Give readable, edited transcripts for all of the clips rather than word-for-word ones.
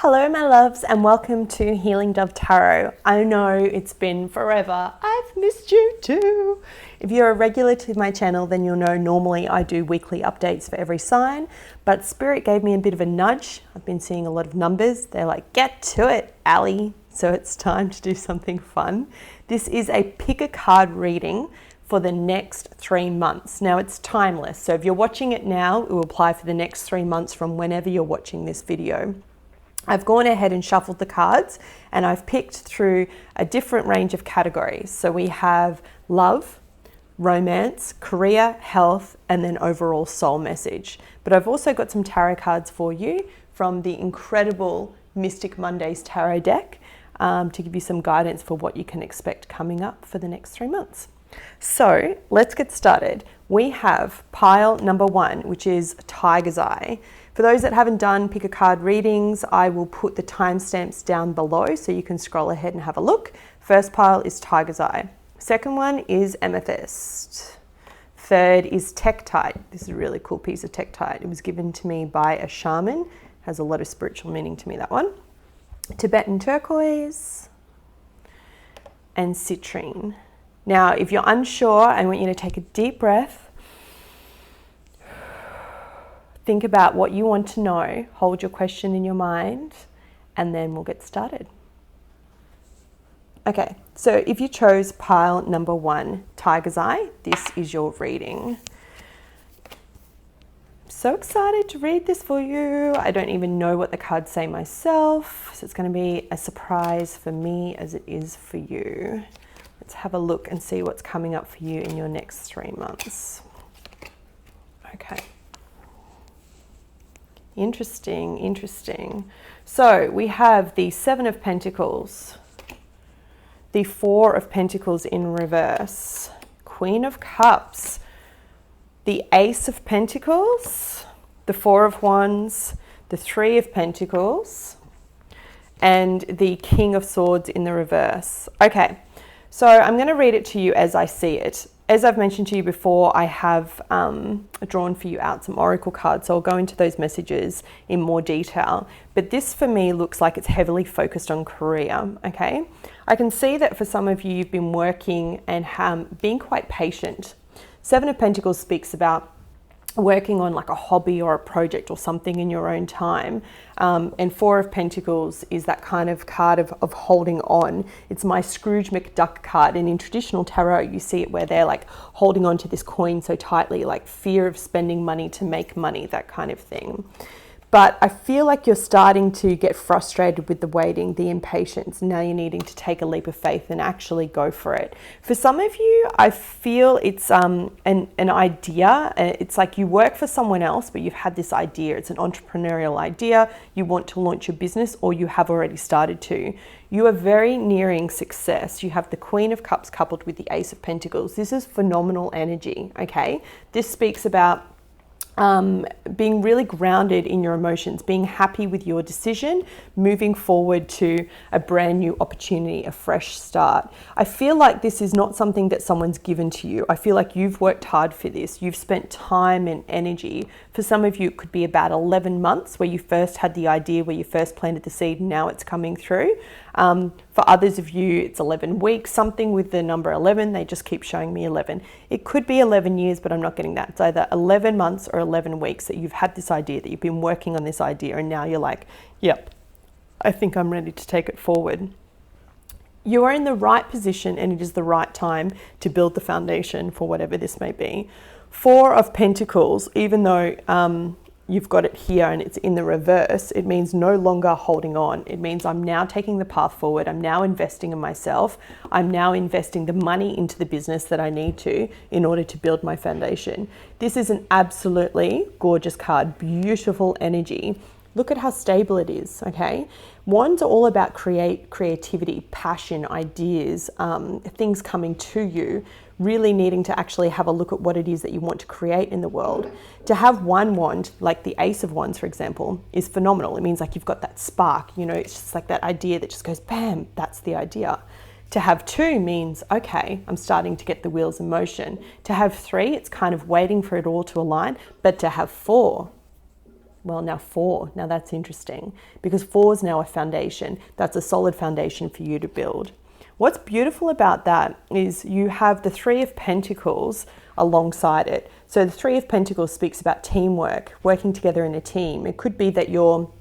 Hello my loves and welcome to Healing Dove Tarot. I know it's been forever. I've missed you too. If you're a regular to my channel, then you'll know normally I do weekly updates for every sign, but Spirit gave me a bit of a nudge. I've been seeing a lot of numbers. They're like, get to it, Ali. So it's time to do something fun. This is a pick a card reading for the next 3 months. Now it's timeless. So if you're watching it now, it will apply for the next 3 months from whenever you're watching this video. I've gone ahead and shuffled the cards and I've picked through a different range of categories. So we have love, romance, career, health, and then overall soul message. But I've also got some tarot cards for you from the incredible Mystic Mondays tarot deck to give you some guidance for what you can expect coming up for the next 3 months. So let's get started. We have pile number 1, which is Tiger's Eye. For those that haven't done pick a card readings, I will put the timestamps down below so you can scroll ahead and have a look. First pile is Tiger's Eye. Second one is Amethyst. Third is Tektite. This is a really cool piece of Tektite. It was given to me by a shaman. Has a lot of spiritual meaning to me, that one. Tibetan Turquoise and Citrine. Now, if you're unsure, I want you to take a deep breath. Think about what you want to know, hold your question in your mind, and then we'll get started. Okay, so if you chose pile number 1, Tiger's Eye, this is your reading. So excited to read this for you. I don't even know what the cards say myself, so it's going to be a surprise for me as it is for you. Let's have a look and see what's coming up for you in your next 3 months. Okay. Interesting. So we have the 7 of Pentacles, the 4 of Pentacles in reverse, Queen of Cups, the Ace of Pentacles, the 4 of Wands, the 3 of Pentacles, and the King of Swords in the reverse. Okay, so I'm going to read it to you as I see it. As I've mentioned to you before, I have drawn for you out some oracle cards, so I'll go into those messages in more detail. But this for me looks like it's heavily focused on career, okay? I can see that for some of you, you've been working and being quite patient. 7 of Pentacles speaks about working on like a hobby or a project or something in your own time. And 4 of Pentacles is that kind of card of holding on. It's my Scrooge McDuck card. And in traditional tarot, you see it where they're like holding on to this coin so tightly, like fear of spending money to make money, that kind of thing. But I feel like you're starting to get frustrated with the waiting, the impatience. Now you're needing to take a leap of faith and actually go for it. For some of you, I feel it's an idea. It's like you work for someone else, but you've had this idea. It's an entrepreneurial idea. You want to launch your business or you have already started to. You are very nearing success. You have the Queen of Cups coupled with the Ace of Pentacles. This is phenomenal energy, okay? This speaks about being really grounded in your emotions, being happy with your decision, moving forward to a brand new opportunity, a fresh start. I feel like this is not something that someone's given to you. I feel like you've worked hard for this. You've spent time and energy. For some of you, it could be about 11 months where you first had the idea, where you first planted the seed, and now it's coming through. For others of you, it's 11 weeks, something with the number 11. They just keep showing me 11. It could be 11 years, but I'm not getting that. It's either 11 months or 11 weeks that you've had this idea, that you've been working on this idea, and now you're like, yep, I think I'm ready to take it forward. You are in the right position and it is the right time to build the foundation for whatever this may be. 4 of Pentacles, even though you've got it here and it's in the reverse, it means no longer holding on. It means I'm now taking the path forward. I'm now investing in myself. I'm now investing the money into the business that I need to in order to build my foundation. This is an absolutely gorgeous card, beautiful energy. Look at how stable it is, okay? Wands are all about creativity, passion, ideas, things coming to you, really needing to actually have a look at what it is that you want to create in the world. To have one wand, like the Ace of Wands, for example, is phenomenal. It means like you've got that spark, you know, it's just like that idea that just goes, bam, that's the idea. To have 2 means, okay, I'm starting to get the wheels in motion. To have 3, it's kind of waiting for it all to align. But to have 4, well, now 4. Now that's interesting because 4 is now a foundation. That's a solid foundation for you to build. What's beautiful about that is you have the 3 of Pentacles alongside it. So the 3 of Pentacles speaks about teamwork, working together in a team. It could be that you're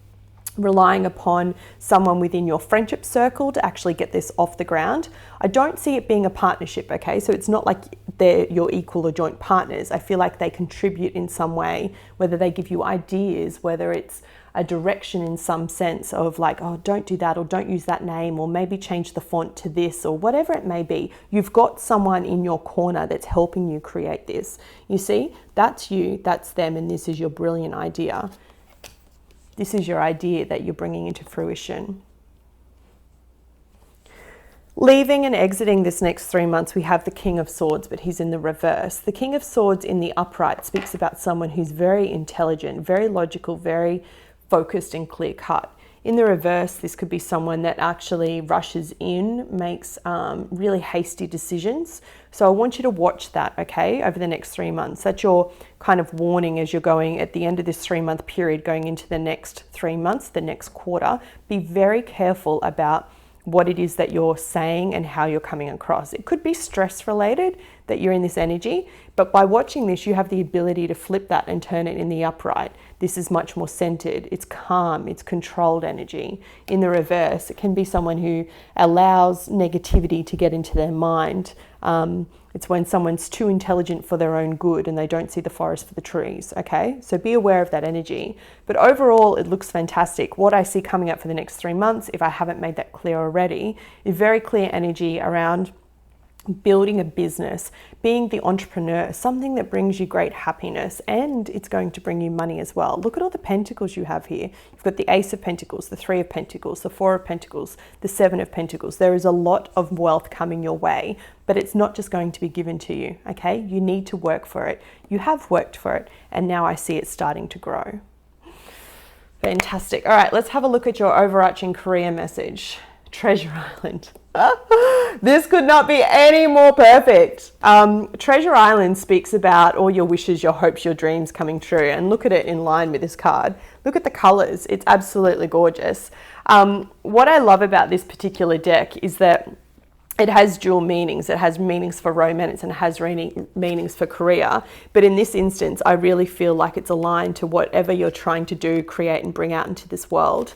relying upon someone within your friendship circle to actually get this off the ground. I don't see it being a partnership, okay? So it's not like they're your equal or joint partners. I feel like they contribute in some way, whether they give you ideas, whether it's a direction in some sense of like, oh, don't do that, or don't use that name, or maybe change the font to this, or whatever it may be. You've got someone in your corner that's helping you create this. You see, that's you, that's them, and this is your brilliant idea. This is your idea that you're bringing into fruition. Leaving and exiting this next 3 months, we have the King of Swords, but he's in the reverse. The King of Swords in the upright speaks about someone who's very intelligent, very logical, very focused and clear cut. In the reverse, this could be someone that actually rushes in, makes really hasty decisions. So I want you to watch that, okay, over the next 3 months. That's your kind of warning as you're going at the end of this 3-month period, going into the next 3 months, the next quarter. Be very careful about what it is that you're saying and how you're coming across. It could be stress related that you're in this energy, but by watching this, you have the ability to flip that and turn it in the upright. This is much more centered, it's calm, it's controlled energy. In the reverse, it can be someone who allows negativity to get into their mind. It's when someone's too intelligent for their own good and they don't see the forest for the trees, okay? So be aware of that energy. But overall, it looks fantastic. What I see coming up for the next 3 months, if I haven't made that clear already, is very clear energy around building a business, being the entrepreneur, something that brings you great happiness, and it's going to bring you money as well. Look at all the pentacles you have here. You've got the Ace of Pentacles, the 3 of Pentacles, the 4 of Pentacles, the 7 of Pentacles. There is a lot of wealth coming your way, but it's not just going to be given to you, okay? You need to work for it. You have worked for it, and now I see it starting to grow. Fantastic. All right, let's have a look at your overarching career message. Treasure Island. This could not be any more perfect. Treasure Island speaks about all your wishes, your hopes, your dreams coming true. And look at it in line with this card. Look at the colors. It's absolutely gorgeous. What I love about this particular deck is that it has dual meanings. It has meanings for romance and it has meanings for career. But in this instance, I really feel like it's aligned to whatever you're trying to do, create and bring out into this world.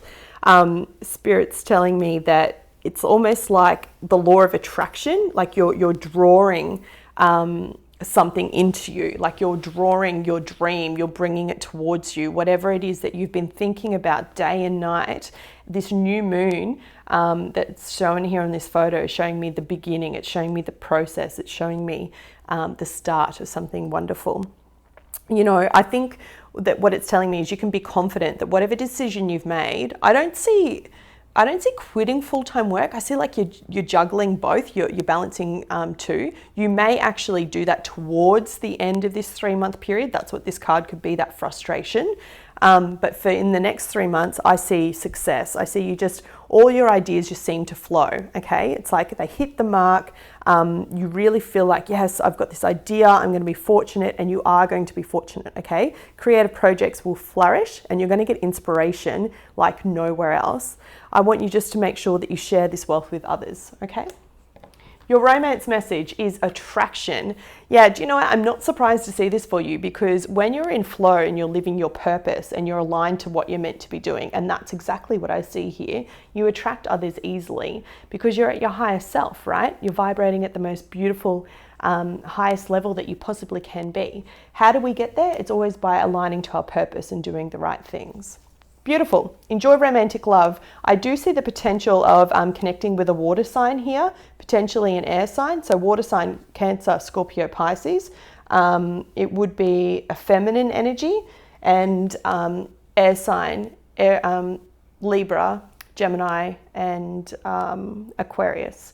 Spirit's telling me that it's almost like the law of attraction, like you're drawing something into you, like you're drawing your dream, you're bringing it towards you, whatever it is that you've been thinking about day and night. This new moon that's shown here in this photo is showing me the beginning, it's showing me the process, it's showing me the start of something wonderful. You know, I think that what it's telling me is you can be confident that whatever decision you've made, I don't see quitting full-time work. I see like you're juggling both, you're balancing two. You may actually do that towards the end of this 3-month period. That's what this card could be, that frustration. But for in the next 3 months, I see success. I see you just, all your ideas just seem to flow, okay? It's like they hit the mark. You really feel like, yes, I've got this idea, I'm going to be fortunate, and you are going to be fortunate, okay? Creative projects will flourish and you're going to get inspiration like nowhere else. I want you just to make sure that you share this wealth with others, okay? Your romance message is attraction. Yeah, do you know what? I'm not surprised to see this for you, because when you're in flow and you're living your purpose and you're aligned to what you're meant to be doing, and that's exactly what I see here, you attract others easily because you're at your highest self, right? You're vibrating at the most beautiful, highest level that you possibly can be. How do we get there? It's always by aligning to our purpose and doing the right things. Beautiful. Enjoy romantic love. I do see the potential of connecting with a water sign here, potentially an air sign. So water sign, Cancer, Scorpio, Pisces. It would be a feminine energy, and air sign, Libra, Gemini, and Aquarius.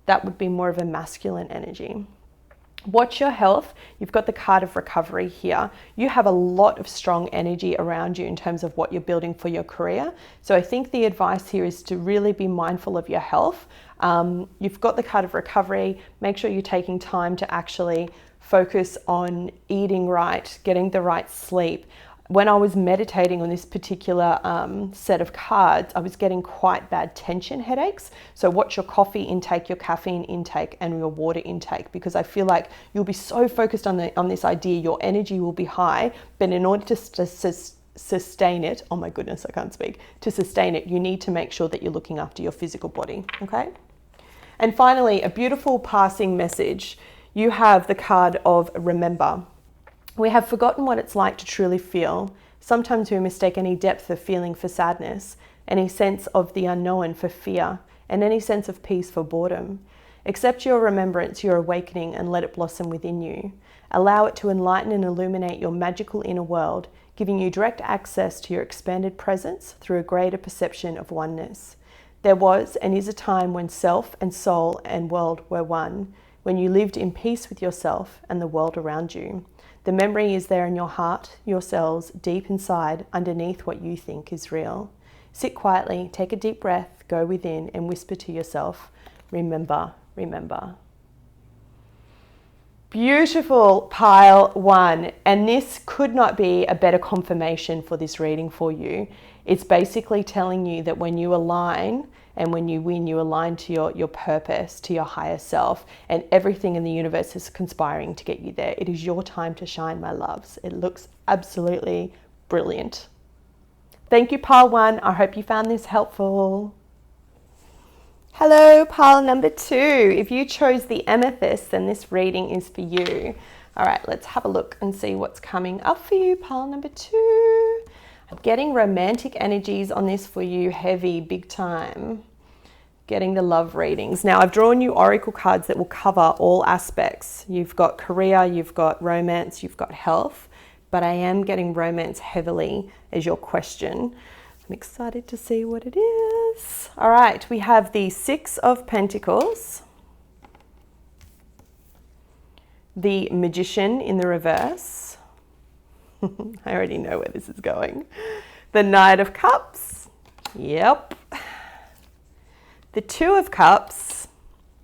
That would be more of a masculine energy. Watch your health. You've got the card of recovery here. You have a lot of strong energy around you in terms of what you're building for your career. So I think the advice here is to really be mindful of your health. You've got the card of recovery. Make sure you're taking time to actually focus on eating right, getting the right sleep. when I was meditating on this particular set of cards, I was getting quite bad tension headaches. So watch your coffee intake, your caffeine intake, and your water intake, because I feel like you'll be so focused on this idea, your energy will be high, but in order to sustain it, oh my goodness, I can't speak, to sustain it, you need to make sure that you're looking after your physical body, okay? And finally, a beautiful passing message. You have the card of remember. We have forgotten what it's like to truly feel. Sometimes we mistake any depth of feeling for sadness, any sense of the unknown for fear, and any sense of peace for boredom. Accept your remembrance, your awakening, and let it blossom within you. Allow it to enlighten and illuminate your magical inner world, giving you direct access to your expanded presence through a greater perception of oneness. There was and is a time when self and soul and world were one, when you lived in peace with yourself and the world around you. The memory is there in your heart, your cells, deep inside, underneath what you think is real. Sit quietly, take a deep breath, go within and whisper to yourself, remember, remember. Beautiful, pile one. And this could not be a better confirmation for this reading for you. It's basically telling you that when you align and when you win, you align to your purpose, to your higher self, and everything in the universe is conspiring to get you there. It is your time to shine, my loves. It looks absolutely brilliant. Thank you, pile one. I hope you found this helpful. Hello, pile number two. If you chose the amethyst, then this reading is for you. All right, let's have a look and see what's coming up for you, pile number two. I'm getting romantic energies on this for you, heavy, big time. Getting the love readings. Now, I've drawn you oracle cards that will cover all aspects. You've got career, you've got romance, you've got health, but I am getting romance heavily as your question. I'm excited to see what it is. All right, we have the Six of Pentacles, the Magician in the reverse. I already know where this is going. The Knight of Cups. Yep. The Two of Cups.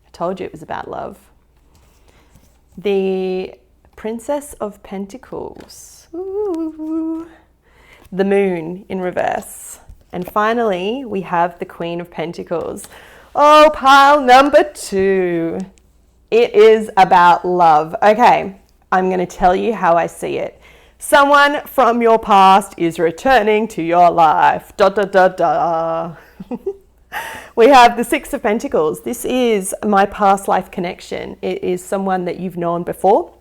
I told you it was about love. The Princess of Pentacles. Ooh. The Moon in reverse. And finally, we have the Queen of Pentacles. Oh, pile number two. It is about love. Okay, I'm going to tell you how I see it. Someone from your past is returning to your life. Da, da, da, da. We have the Six of Pentacles. This is my past life connection. It is someone that you've known before.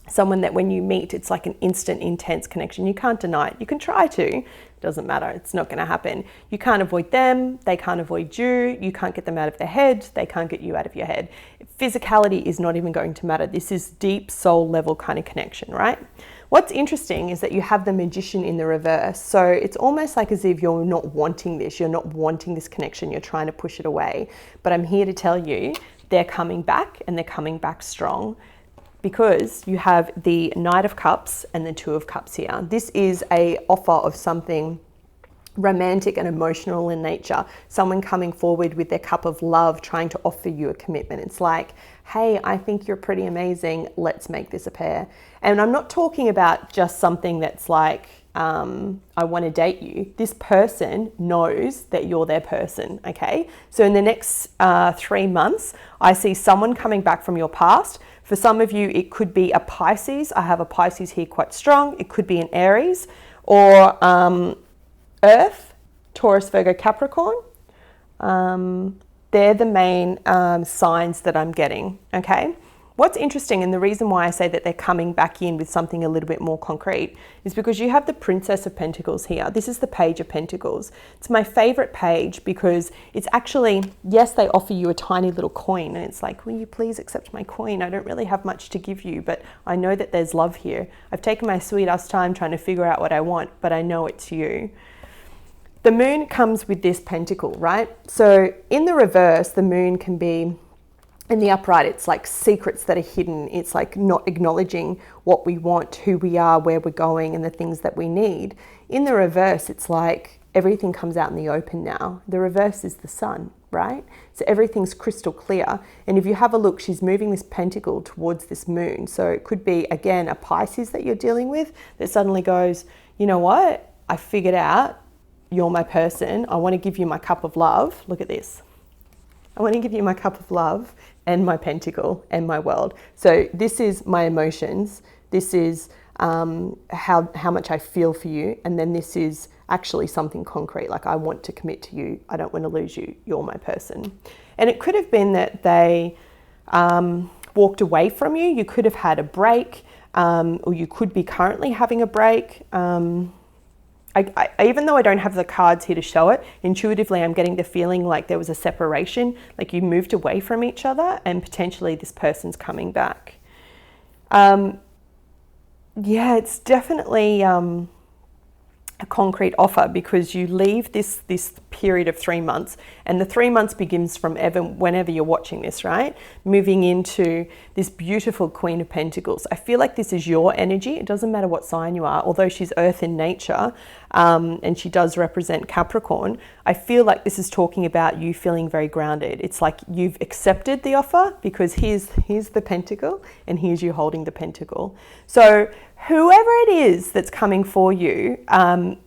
Someone that when you meet, it's like an instant, intense connection. You can't deny it. You can try to. It doesn't matter. It's not going to happen. You can't avoid them. They can't avoid you. You can't get them out of their head. They can't get you out of your head. Physicality is not even going to matter. This is deep soul level kind of connection, right? What's interesting is that you have the Magician in the reverse. So it's almost like as if you're not wanting this. You're not wanting this connection. You're trying to push it away. But I'm here to tell you they're coming back, and they're coming back strong, because you have the Knight of Cups and the Two of Cups here. This is an offer of something romantic and emotional in nature. Someone coming forward with their cup of love, trying to offer you a commitment. It's like, hey, I think you're pretty amazing. Let's make this a pair. And I'm not talking about just something that's like, I want to date you. This person knows that you're their person, okay? So in the next 3 months, I see someone coming back from your past. For some of you, it could be a Pisces. I have a Pisces here quite strong. It could be an Aries, or Earth, Taurus, Virgo, Capricorn. They're the main signs that I'm getting, okay? What's interesting, and the reason why I say that they're coming back in with something a little bit more concrete, is because you have the Princess of Pentacles here. This is the Page of Pentacles. It's my favorite page because it's actually, yes, they offer you a tiny little coin, and it's like, will you please accept my coin? I don't really have much to give you, but I know that there's love here. I've taken my sweet ass time trying to figure out what I want, but I know it's you. The Moon comes with this pentacle, right? So in the reverse, the Moon can be, in the upright, it's like secrets that are hidden. It's like not acknowledging what we want, who we are, where we're going, and the things that we need. In the reverse, it's like everything comes out in the open now. The reverse is the Sun. right? So everything's crystal clear. And if you have a look, she's moving this pentacle towards this moon. So it could be, again, a Pisces that you're dealing with that suddenly goes, you know what? I figured out you're my person. I want to give you my cup of love. Look at this. I want to give you my cup of love and my pentacle and my world. So this is my emotions. This is how much I feel for you. And then this is actually something concrete, like I want to commit to you. I don't want to lose you. You're my person. And it could have been that they walked away from you. You could have had a break, or you could be currently having a break. Even though I don't have the cards here to show it, intuitively I'm getting the feeling like there was a separation, like you moved away from each other and potentially this person's coming back. Yeah, it's definitely a concrete offer, because you leave this period of 3 months, and the 3 months begins from whenever you're watching this, right? Moving into this beautiful Queen of Pentacles. I feel like this is your energy. It doesn't matter what sign you are, although she's Earth in nature, and she does represent Capricorn. I feel like this is talking about you feeling very grounded. It's like you've accepted the offer, because here's the pentacle and here's you holding the pentacle. So whoever it is that's coming for you,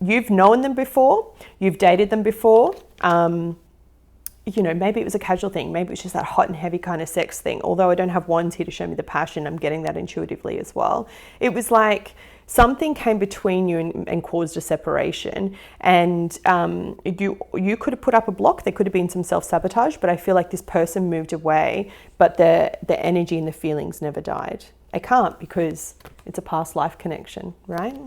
you've known them before, you've dated them before, you know, maybe it was a casual thing, maybe it's just that hot and heavy kind of sex thing. Although I don't have wands here to show me the passion, I'm getting that intuitively as well. It was like something came between you and caused a separation, and you could have put up a block. There could have been some self-sabotage, but I feel like this person moved away, but the energy and the feelings never died. It can't, because it's a past life connection, right?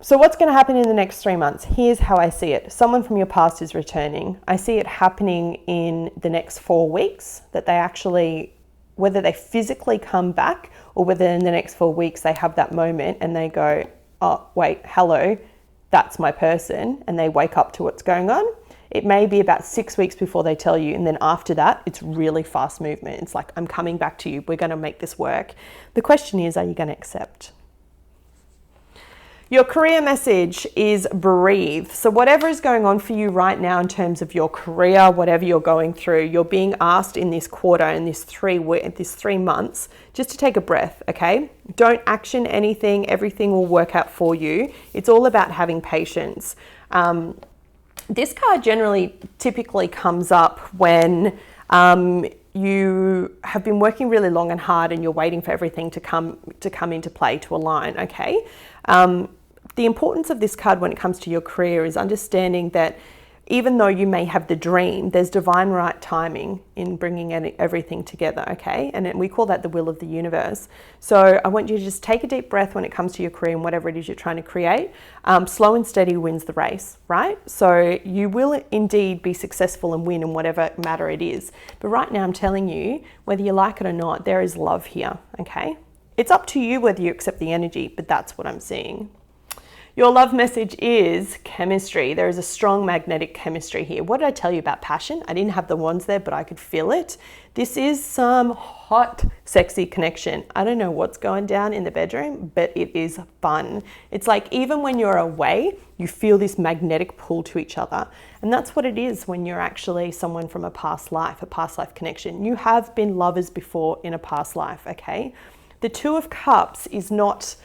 So what's going to happen in the next 3 months? Here's how I see it. Someone from your past is returning. I see it happening in the next 4 weeks, that they actually, whether they physically come back or whether in the next 4 weeks they have that moment and they go, oh, wait, hello, that's my person, and they wake up to what's going on. It may be about 6 weeks before they tell you, and then after that, it's really fast movement. It's like, I'm coming back to you. We're going to make this work. The question is, are you going to accept? Your career message is breathe. So whatever is going on for you right now in terms of your career, whatever you're going through, you're being asked in this quarter, in this 3 months, just to take a breath, okay? Don't action anything. Everything will work out for you. It's all about having patience. This card typically comes up when you have been working really long and hard and you're waiting for everything to come into play, to align, okay? The importance of this card when it comes to your career is understanding that even though you may have the dream, there's divine right timing in bringing everything together, okay? And we call that the will of the universe. So I want you to just take a deep breath when it comes to your career and whatever it is you're trying to create. Slow and steady wins the race, right? So you will indeed be successful and win in whatever matter it is. But right now I'm telling you, whether you like it or not, there is love here, okay? It's up to you whether you accept the energy, but that's what I'm seeing. Your love message is chemistry. There is a strong magnetic chemistry here. What did I tell you about passion? I didn't have the wands there, but I could feel it. This is some hot, sexy connection. I don't know what's going down in the bedroom, but it is fun. It's like even when you're away, you feel this magnetic pull to each other. And that's what it is when you're actually someone from a past life connection. You have been lovers before in a past life, okay? The Two of Cups is not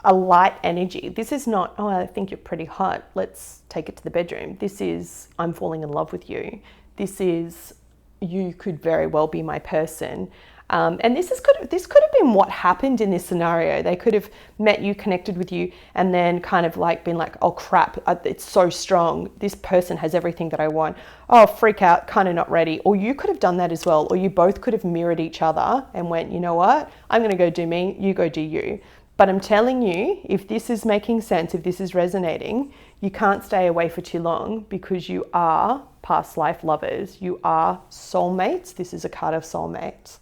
a light energy. This is not, oh, I think you're pretty hot, let's take it to the bedroom. This is, I'm falling in love with you. This is, you could very well be my person. And this could have been what happened in this scenario. They could have met you, connected with you, and then kind of like been like, oh crap, it's so strong. This person has everything that I want. Oh, freak out, kind of not ready. Or you could have done that as well. Or you both could have mirrored each other and went, you know what? I'm going to go do me, you go do you. But I'm telling you, if this is making sense, if this is resonating, you can't stay away for too long, because you are past life lovers. You are soulmates. This is a card of soulmates.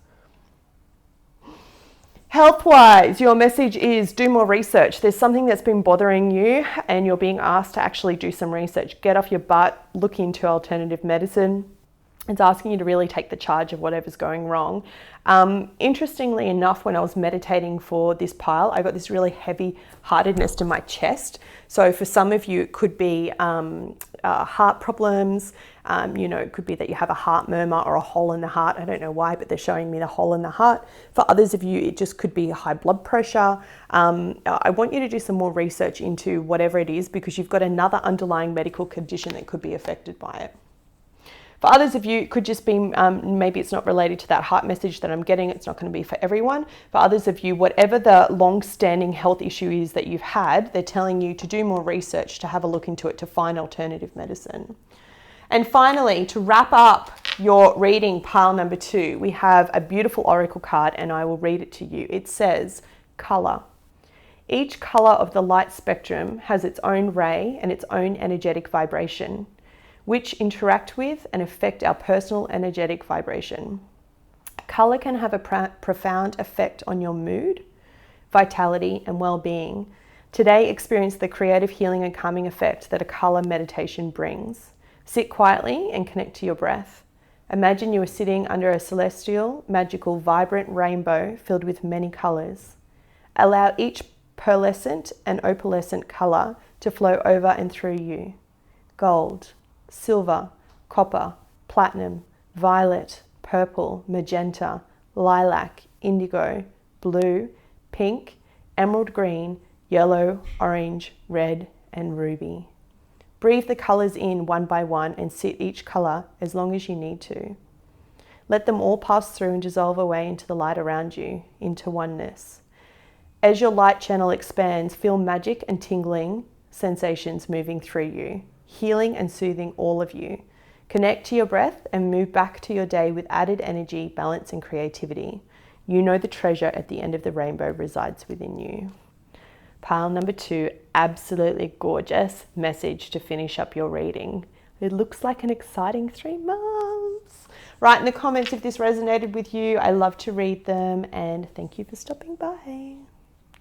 Health-wise, your message is do more research. There's something that's been bothering you and you're being asked to actually do some research. Get off your butt, look into alternative medicine. It's asking you to really take the charge of whatever's going wrong. Interestingly enough, when I was meditating for this pile, I got this really heavy-heartedness to my chest. So for some of you, it could be heart problems. It could be that you have a heart murmur or a hole in the heart. I don't know why, but they're showing me the hole in the heart. For others of you, it just could be high blood pressure. I want you to do some more research into whatever it is, because you've got another underlying medical condition that could be affected by it. For others of you, it could just be, maybe it's not related to that heart message that I'm getting. It's not going to be for everyone. For others of you, whatever the long-standing health issue is that you've had, they're telling you to do more research, to have a look into it, to find alternative medicine. And finally, to wrap up your reading, pile number 2, we have a beautiful oracle card, and I will read it to you. It says, color. Each color of the light spectrum has its own ray and its own energetic vibration, which interact with and affect our personal energetic vibration. Color can have a profound effect on your mood, vitality, and well-being. Today, experience the creative healing and calming effect that a color meditation brings. Sit quietly and connect to your breath. Imagine you are sitting under a celestial, magical, vibrant rainbow filled with many colors. Allow each pearlescent and opalescent color to flow over and through you. Gold, silver, copper, platinum, violet, purple, magenta, lilac, indigo, blue, pink, emerald green, yellow, orange, red, and ruby. Breathe the colors in one by one and sit each color as long as you need to. Let them all pass through and dissolve away into the light around you, into oneness. As your light channel expands, feel magic and tingling sensations moving through you, healing and soothing all of you. Connect to your breath and move back to your day with added energy, balance, and creativity. You know the treasure at the end of the rainbow resides within you. Pile number 2, absolutely gorgeous message to finish up your reading. It looks like an exciting 3 months. Write in the comments if this resonated with you. I love to read them, and thank you for stopping by.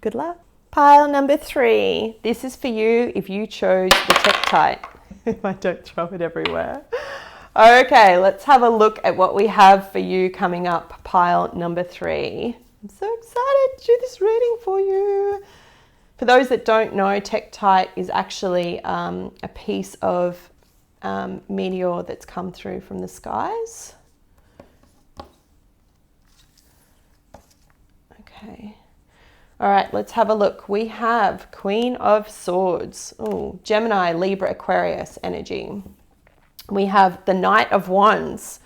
Good luck. Pile number 3. This is for you if you chose the Tektite. If I don't throw it everywhere. Okay, let's have a look at what we have for you coming up. Pile number 3. I'm so excited to do this reading for you. For those that don't know, Tektite is actually a piece of meteor that's come through from the skies. Okay. All right, let's have a look. We have Queen of Swords. Oh, Gemini, Libra, Aquarius energy. We have the Knight of Wands,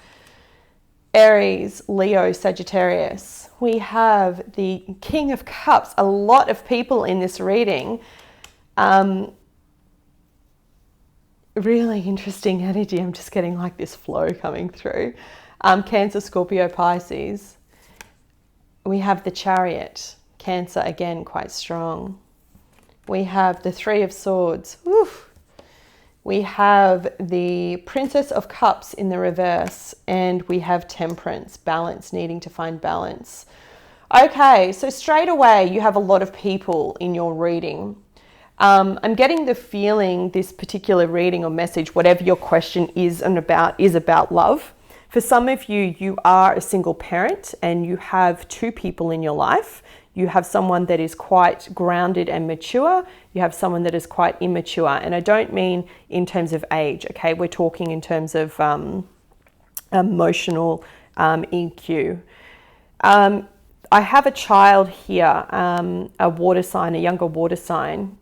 Aries, Leo, Sagittarius. We have the King of Cups. A lot of people in this reading. Really interesting energy. I'm just getting like this flow coming through. Cancer, Scorpio, Pisces. We have the Chariot. Cancer, again, quite strong. We have the Three of Swords. Oof. We have the Princess of Cups in the reverse, and we have Temperance, balance, needing to find balance. Okay, so straight away, you have a lot of people in your reading. I'm getting the feeling this particular reading or message, whatever your question is about love. For some of you, you are a single parent and you have 2 people in your life. You have someone that is quite grounded and mature. You have someone that is quite immature. And I don't mean in terms of age, okay? We're talking in terms of emotional EQ. I have a child here, a water sign, a younger water sign,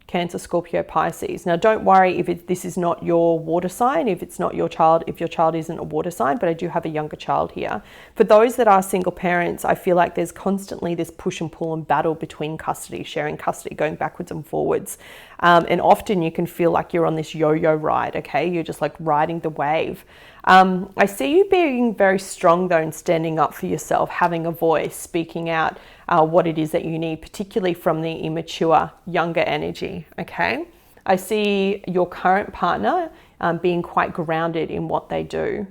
Cancer, Scorpio, Pisces. Now, don't worry if this is not your water sign, if it's not your child, if your child isn't a water sign, but I do have a younger child here. For those that are single parents, I feel like there's constantly this push and pull and battle between custody, sharing custody, going backwards and forwards. And often you can feel like you're on this yo-yo ride, okay? You're just like riding the wave. I see you being very strong though and standing up for yourself, having a voice, speaking out what it is that you need, particularly from the immature, younger energy, okay? I see your current partner being quite grounded in what they do.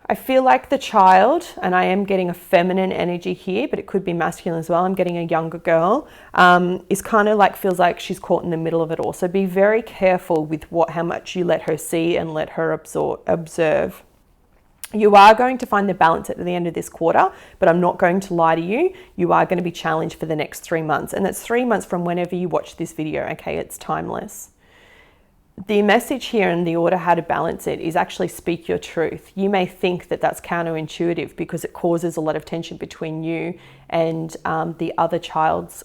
I feel like the child, and I am getting a feminine energy here, but it could be masculine as well. I'm getting a younger girl, is kind of like, feels like she's caught in the middle of it all. So be very careful with how much you let her see and let her observe. You are going to find the balance at the end of this quarter, but I'm not going to lie to you. You are going to be challenged for the next 3 months. And that's 3 months from whenever you watch this video, okay? It's timeless. The message here in the order how to balance it is actually speak your truth. You may think that that's counterintuitive because it causes a lot of tension between you and the other child's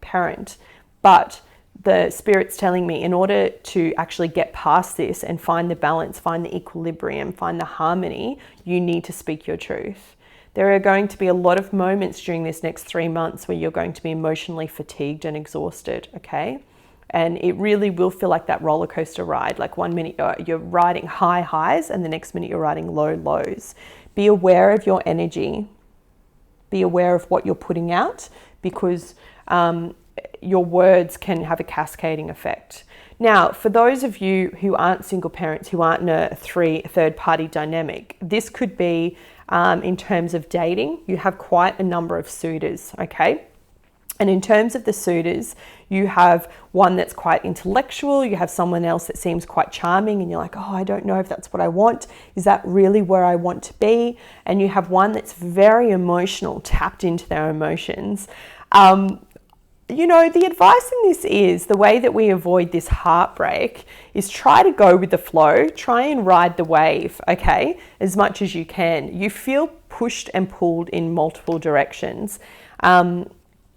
parent. But the Spirit's telling me in order to actually get past this and find the balance, find the equilibrium, find the harmony, you need to speak your truth. There are going to be a lot of moments during this next 3 months where you're going to be emotionally fatigued and exhausted, okay? And it really will feel like that roller coaster ride. Like 1 minute you're riding high highs and the next minute you're riding low lows. Be aware of your energy. Be aware of what you're putting out, because your words can have a cascading effect. Now, for those of you who aren't single parents, who aren't in a third party dynamic, this could be in terms of dating. You have quite a number of suitors, okay? And in terms of the suitors, you have one that's quite intellectual, you have someone else that seems quite charming, and you're like, oh, I don't know if that's what I want. Is that really where I want to be? And you have one that's very emotional, tapped into their emotions. You know, the advice in this is, the way that we avoid this heartbreak is try to go with the flow, try and ride the wave, okay, as much as you can. You feel pushed and pulled in multiple directions.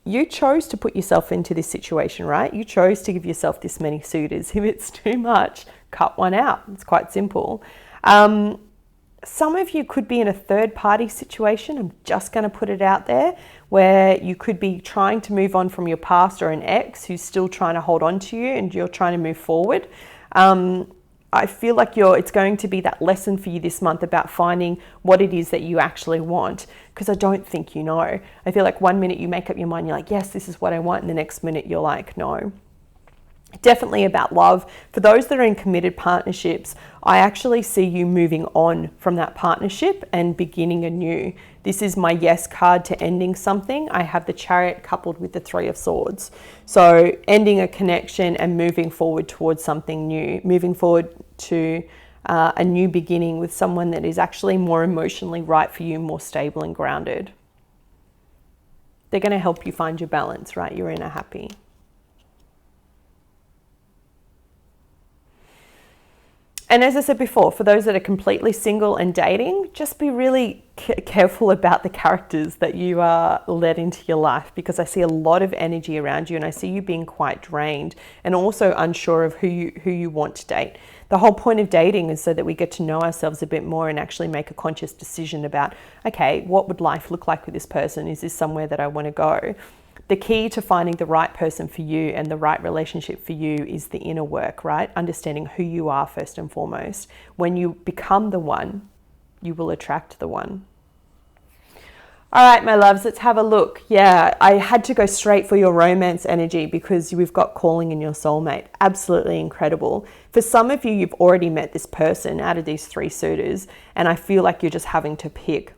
You chose to put yourself into this situation, right? You chose to give yourself this many suitors. If it's too much, cut one out. It's quite simple. Some of you could be in a third party situation. I'm just going to put it out there, where you could be trying to move on from your past, or an ex who's still trying to hold on to you and you're trying to move forward. I feel like it's going to be that lesson for you this month about finding what it is that you actually want, because I don't think you know. I feel like 1 minute you make up your mind, you're like, yes, this is what I want, and the next minute you're like, no. Definitely about love. For those that are in committed partnerships, I actually see you moving on from that partnership and beginning anew. This is my yes card to ending something. I have the Chariot coupled with the Three of Swords. So ending a connection and moving forward towards something new, moving forward to a new beginning with someone that is actually more emotionally right for you, more stable and grounded. They're going to help you find your balance, right? You're in a happy. And as I said before, for those that are completely single and dating, just be really careful about the characters that you are let into your life, because I see a lot of energy around you and I see you being quite drained and also unsure of who you want to date. The whole point of dating is so that we get to know ourselves a bit more and actually make a conscious decision about, okay, what would life look like with this person? Is this somewhere that I want to go? The key to finding the right person for you and the right relationship for you is the inner work, right? Understanding who you are first and foremost. When you become the one, you will attract the one. All right, my loves, let's have a look. Yeah, I had to go straight for your romance energy because we've got calling in your soulmate. Absolutely incredible. For some of you, you've already met this person out of these 3 suitors, and I feel like you're just having to pick.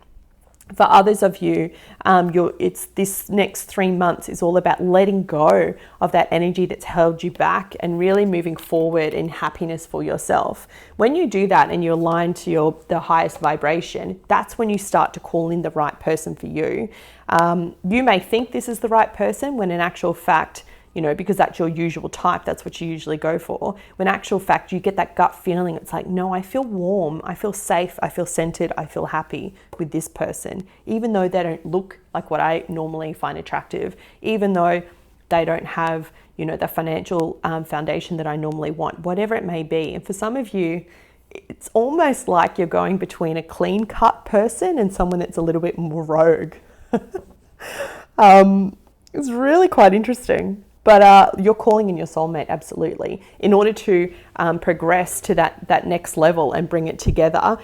For others of you, it's this next 3 months is all about letting go of that energy that's held you back and really moving forward in happiness for yourself. When you do that and you align to the highest vibration, that's when you start to call in the right person for you. You may think this is the right person when in actual fact, you know, because that's your usual type, that's what you usually go for. When in actual fact, you get that gut feeling, it's like, no, I feel warm, I feel safe, I feel centered, I feel happy with this person, even though they don't look like what I normally find attractive, even though they don't have, you know, the financial foundation that I normally want, whatever it may be. And for some of you, it's almost like you're going between a clean cut person and someone that's a little bit more rogue. It's really quite interesting. But you're calling in your soulmate, absolutely. In order to progress to that next level and bring it together,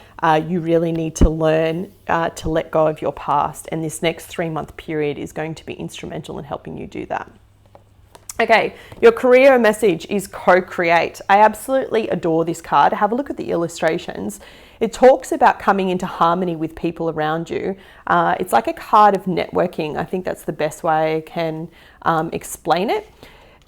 you really need to learn to let go of your past. And this next 3-month period is going to be instrumental in helping you do that. Okay, your career message is co-create. I absolutely adore this card. Have a look at the illustrations. It talks about coming into harmony with people around you. It's like a card of networking. I think that's the best way I can explain it.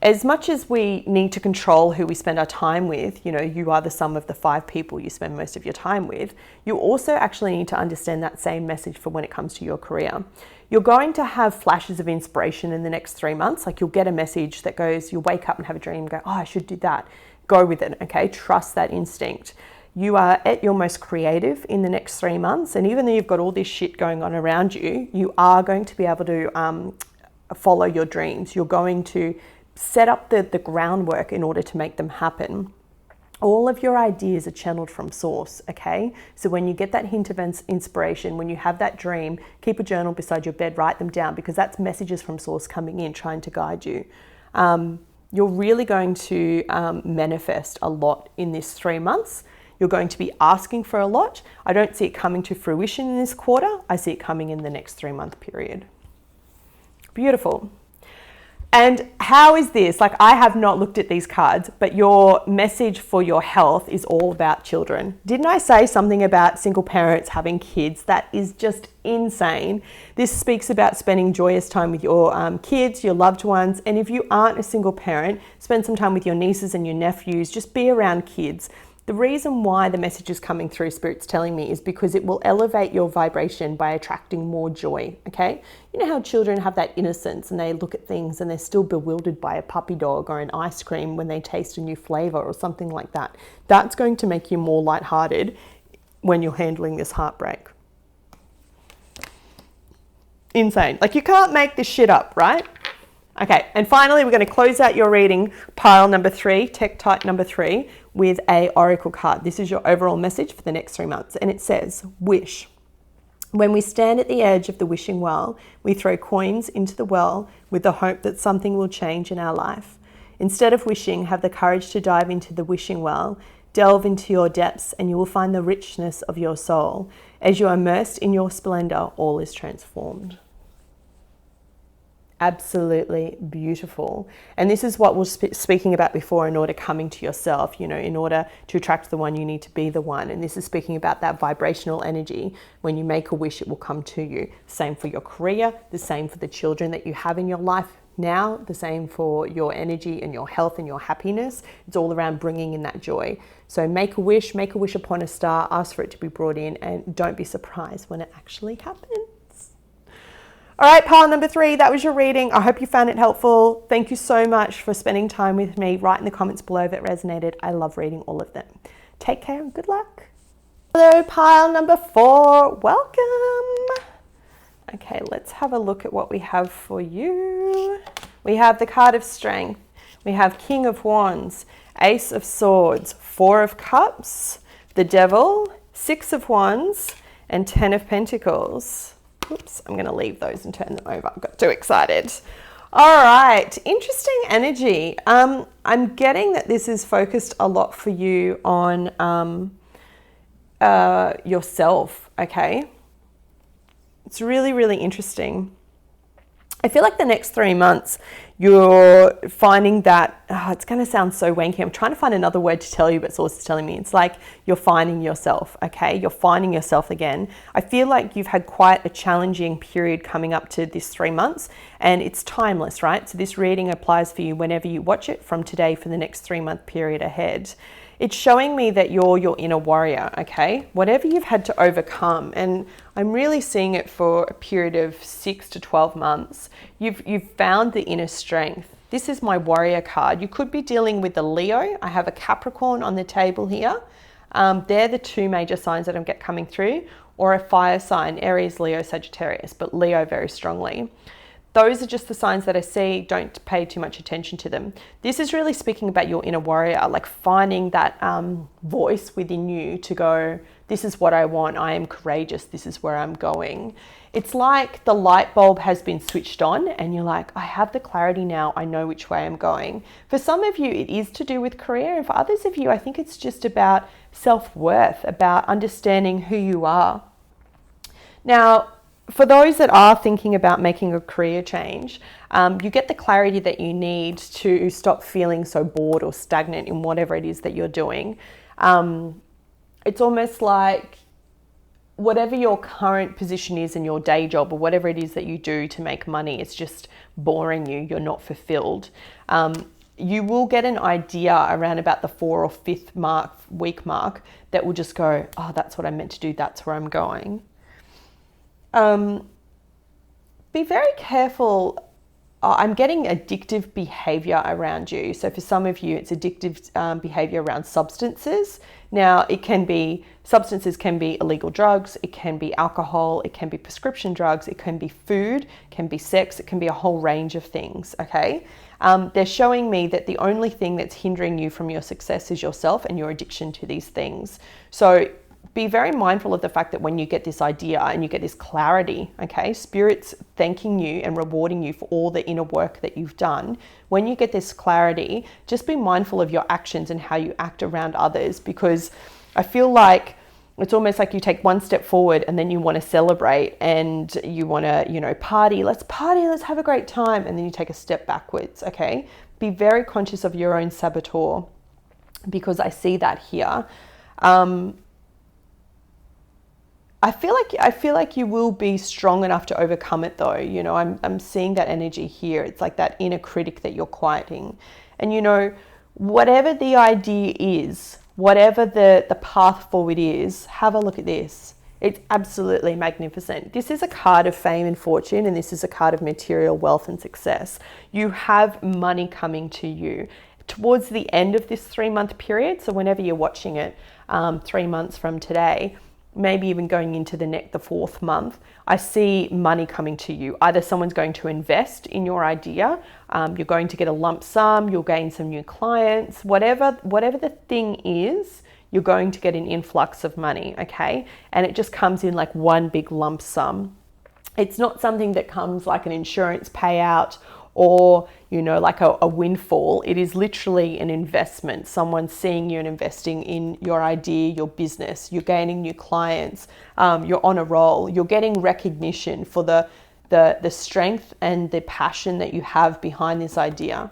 As much as we need to control who we spend our time with, you are the sum of the 5 people you spend most of your time with, you also actually need to understand that same message for when it comes to your career. You're going to have flashes of inspiration in the next 3 months. Like you'll get a message that goes, you'll wake up and have a dream and go, oh, I should do that. Go with it, okay? Trust that instinct. You are at your most creative in the next 3 months. And even though you've got all this shit going on around you, you are going to be able to follow your dreams. You're going to set up the groundwork in order to make them happen. All of your ideas are channeled from source, okay? So when you get that hint of inspiration, when you have that dream, keep a journal beside your bed, write them down, because that's messages from source coming in, trying to guide you. You're really going to manifest a lot in this 3 months. You're going to be asking for a lot. I don't see it coming to fruition in this quarter. I see it coming in the next 3-month period. Beautiful. And how is this? Like, I have not looked at these cards, but your message for your health is all about children. Didn't I say something about single parents having kids? That is just insane. This speaks about spending joyous time with your kids, your loved ones. And if you aren't a single parent, spend some time with your nieces and your nephews. Just be around kids. The reason why the message is coming through, Spirit's telling me, is because it will elevate your vibration by attracting more joy, okay? You know how children have that innocence and they look at things and they're still bewildered by a puppy dog or an ice cream when they taste a new flavor or something like that. That's going to make you more lighthearted when you're handling this heartbreak. Insane. Like, you can't make this shit up, right? Okay, and finally, we're going to close out your reading, pile number 3, tech type number 3, with a oracle card. This is your overall message for the next 3 months, and it says, wish. When we stand at the edge of the wishing well, we throw coins into the well with the hope that something will change in our life. Instead of wishing, have the courage to dive into the wishing well, delve into your depths, and you will find the richness of your soul. As you are immersed in your splendor, all is transformed. Absolutely beautiful. And this is what we were speaking about before, in order coming to yourself, in order to attract the one, you need to be the one. And this is speaking about that vibrational energy. When you make a wish, it will come to you. Same for your career, the same for the children that you have in your life now, the same for your energy and your health and your happiness. It's all around bringing in that joy. So make a wish upon a star, ask for it to be brought in, and don't be surprised when it actually happens. All right, pile number 3, that was your reading. I hope you found it helpful. Thank you so much for spending time with me. Write in the comments below if it resonated. I love reading all of them. Take care and good luck. Hello, pile number 4. Welcome. Okay, let's have a look at what we have for you. We have the card of strength. We have King of Wands, Ace of Swords, 4 of Cups, the Devil, 6 of Wands, and 10 of Pentacles. Oops, I'm going to leave those and turn them over. I got too excited. All right, interesting energy. I'm getting that this is focused a lot for you on yourself, okay? It's really, really interesting. I feel like the next 3 months, you're finding that, it's going to sound so wanky. I'm trying to find another word to tell you, but Source is telling me it's like you're finding yourself, okay? You're finding yourself again. I feel like you've had quite a challenging period coming up to this 3 months, and it's timeless, right? So this reading applies for you whenever you watch it from today for the next 3-month period ahead. It's showing me that you're your inner warrior, okay? Whatever you've had to overcome, and I'm really seeing it for a period of 6 to 12 months, you've found the inner strength. This is my warrior card. You could be dealing with a Leo. I have a Capricorn on the table here. They're the 2 major signs that I'm get coming through, or a fire sign, Aries, Leo, Sagittarius, but Leo very strongly. Those are just the signs that I see. Don't pay too much attention to them. This is really speaking about your inner warrior, like finding that voice within you to go, this is what I want. I am courageous. This is where I'm going. It's like the light bulb has been switched on and you're like, I have the clarity now. I know which way I'm going. For some of you, it is to do with career. And for others of you, I think it's just about self-worth, about understanding who you are. Now, for those that are thinking about making a career change, you get the clarity that you need to stop feeling so bored or stagnant in whatever it is that you're doing. It's almost like whatever your current position is in your day job or whatever it is that you do to make money, it's just boring you, you're not fulfilled. You will get an idea around about the 4th or 5th week mark that will just go, oh, that's what I meant to do, that's where I'm going. Be very careful. I'm getting addictive behavior around you. So for some of you, it's addictive behavior around substances. Now, substances can be illegal drugs, it can be alcohol, it can be prescription drugs, it can be food, it can be sex, it can be a whole range of things, okay? They're showing me that the only thing that's hindering you from your success is yourself and your addiction to these things. So be very mindful of the fact that when you get this idea and you get this clarity, okay, Spirit's thanking you and rewarding you for all the inner work that you've done. When you get this clarity, just be mindful of your actions and how you act around others, because I feel like it's almost like you take one step forward and then you want to celebrate and you want to, party, let's have a great time. And then you take a step backwards, okay? Be very conscious of your own saboteur, because I see that here. I feel like you will be strong enough to overcome it though. I'm seeing that energy here. It's like that inner critic that you're quieting. And whatever the idea is, whatever the path forward is, have a look at this. It's absolutely magnificent. This is a card of fame and fortune, and this is a card of material wealth and success. You have money coming to you towards the end of this 3-month period. So whenever you're watching it, 3 months from today, maybe even going into the 4th month, I see money coming to you. Either someone's going to invest in your idea, you're going to get a lump sum, you'll gain some new clients, whatever the thing is, you're going to get an influx of money, okay? And it just comes in like one big lump sum. It's not something that comes like an insurance payout or, like a windfall. It is literally an investment. Someone seeing you and investing in your idea, your business. You're gaining new clients. You're on a roll. You're getting recognition for the strength and the passion that you have behind this idea.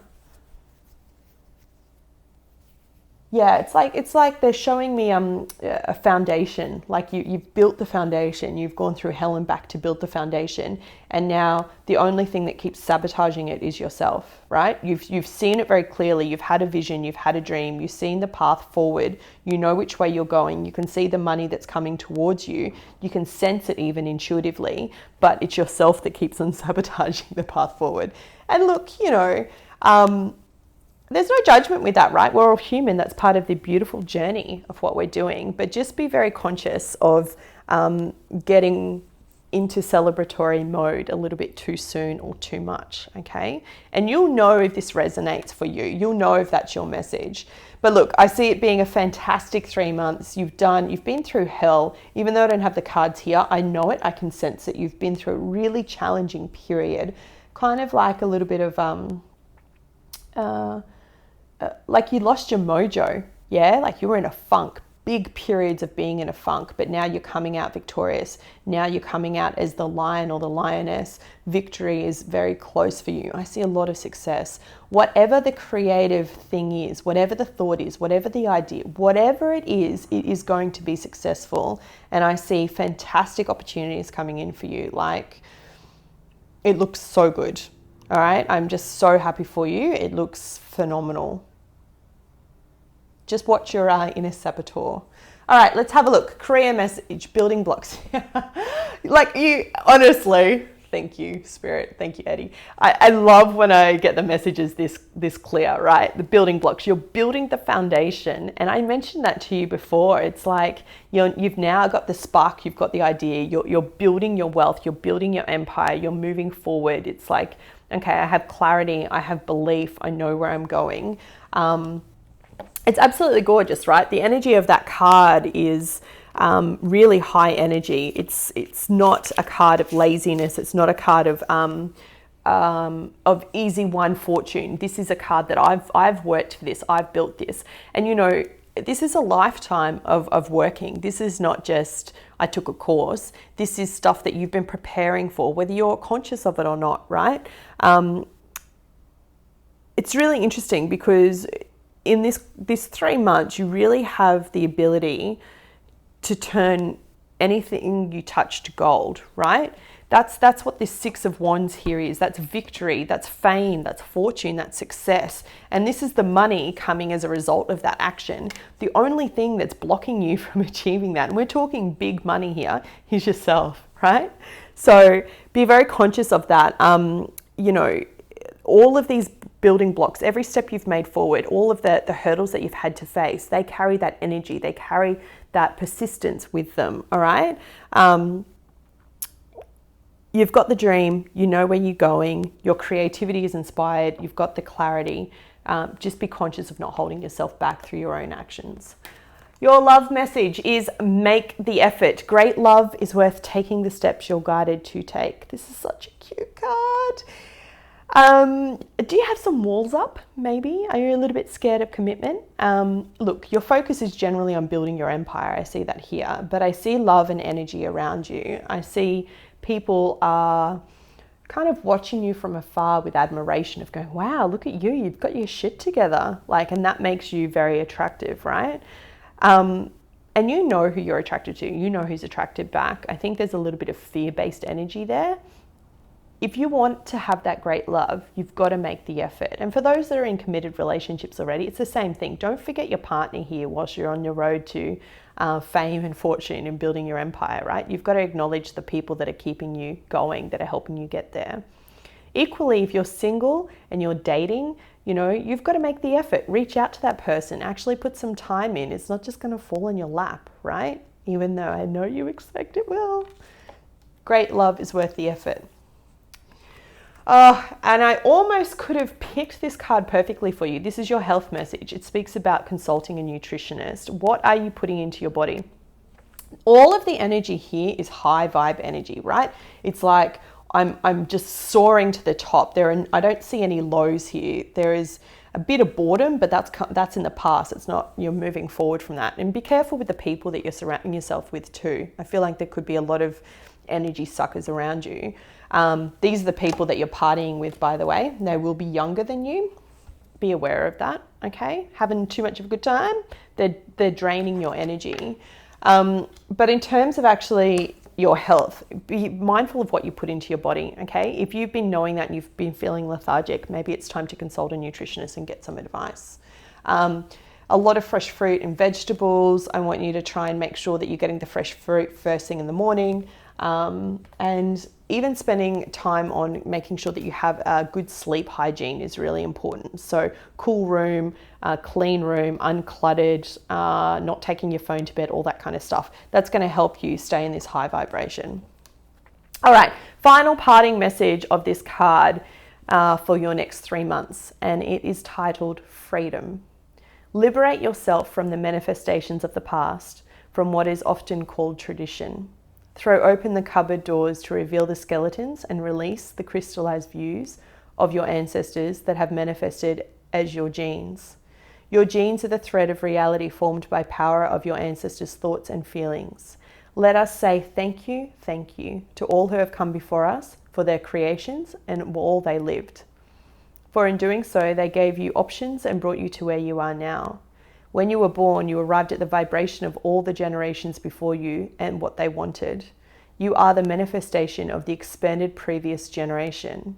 Yeah, it's like they're showing me a foundation. Like you've built the foundation. You've gone through hell and back to build the foundation, and now the only thing that keeps sabotaging it is yourself, right? You've seen it very clearly. You've had a vision. You've had a dream. You've seen the path forward. You know which way you're going. You can see the money that's coming towards you. You can sense it even intuitively, but it's yourself that keeps on sabotaging the path forward. And look, there's no judgment with that, right? We're all human. That's part of the beautiful journey of what we're doing. But just be very conscious of getting into celebratory mode a little bit too soon or too much, okay? And you'll know if this resonates for you. You'll know if that's your message. But look, I see it being a fantastic 3 months. You've been through hell. Even though I don't have the cards here, I know it. I can sense it. You've been through a really challenging period, kind of like a little bit of like you lost your mojo, yeah? Like you were in a funk, big periods of being in a funk, but now you're coming out victorious. Now you're coming out as the lion or the lioness. Victory is very close for you. I see a lot of success. Whatever the creative thing is, whatever the thought is, whatever the idea, whatever it is going to be successful. And I see fantastic opportunities coming in for you. Like, it looks so good. All right, I'm just so happy for you. It looks phenomenal. Just watch your inner saboteur. All right, let's have a look. Career message, building blocks. Like honestly, thank you, Spirit. Thank you, Eddie. I love when I get the messages this clear, right? The building blocks. You're building the foundation. And I mentioned that to you before. It's like you've now got the spark, you've got the idea, you're building your wealth, you're building your empire, you're moving forward. It's like, okay, I have clarity, I have belief, I know where I'm going. It's absolutely gorgeous, right? The energy of that card is really high energy. It's not a card of laziness. It's not a card of easy won fortune. This is a card that I've worked for this. I've built this, and this is a lifetime of working. This is not just, I took a course. This is stuff that you've been preparing for, whether you're conscious of it or not, right? It's really interesting because in this 3 months, you really have the ability to turn anything you touch to gold, right? That's what this Six of Wands here is. That's victory, that's fame, that's fortune, that's success. And this is the money coming as a result of that action. The only thing that's blocking you from achieving that, and we're talking big money here, is yourself, right? So be very conscious of that. You know, all of these building blocks, every step you've made forward, all of the hurdles that you've had to face, they carry that energy, they carry that persistence with them, all right? You've got the dream, you know where you're going, your creativity is inspired, you've got the clarity. Just be conscious of not holding yourself back through your own actions. Your love message is make the effort. Great love is worth taking the steps you're guided to take. This is such a cute card. Do you have some walls up, maybe? Are you a little bit scared of commitment? Look, your focus is generally on building your empire. I see that here, but I see love and energy around you. I see people are kind of watching you from afar with admiration of going, wow, look at you, you've got your shit together. Like, and that makes you very attractive, right? And you know who you're attracted to. You know who's attracted back. I think there's a little bit of fear-based energy there. If you want to have that great love, you've got to make the effort. And for those that are in committed relationships already, it's the same thing. Don't forget your partner here whilst you're on your road to fame and fortune and building your empire, right? You've got to acknowledge the people that are keeping you going, that are helping you get there. Equally, if you're single and you're dating, you know, you've got to make the effort. Reach out to that person. Actually put some time in. It's not just going to fall in your lap, right? Even though I know you expect it will. Great love is worth the effort. And I almost could have picked this card perfectly for you. This is your health message. It speaks about consulting a nutritionist. What are you putting into your body? All of the energy here is high vibe energy, right? It's like I'm just soaring to the top. I don't see any lows here. There is a bit of boredom, but that's in the past. It's not, you're moving forward from that. And be careful with the people that you're surrounding yourself with too. I feel like there could be a lot of energy suckers around you. These are the people that you're partying with, by the way. They will be younger than you. Be aware of that, okay? Having too much of a good time, they're draining your energy. But in terms of actually your health, be mindful of what you put into your body, okay? If you've been knowing that and you've been feeling lethargic, maybe it's time to consult a nutritionist and get some advice. A lot of fresh fruit and vegetables. I want you to try and make sure that you're getting the fresh fruit first thing in the morning. And even spending time on making sure that you have a good sleep hygiene is really important. So cool room, clean room, uncluttered, not taking your phone to bed, all that kind of stuff. That's going to help you stay in this high vibration. All right, final parting message of this card for your next 3 months, and it is titled Freedom. Liberate yourself from the manifestations of the past, from what is often called tradition. Throw open the cupboard doors to reveal the skeletons and release the crystallized views of your ancestors that have manifested as your genes. Your genes are the thread of reality formed by power of your ancestors' thoughts and feelings. Let us say thank you to all who have come before us for their creations and all they lived. For in doing so, they gave you options and brought you to where you are now. When you were born, you arrived at the vibration of all the generations before you and what they wanted. You are the manifestation of the expanded previous generation.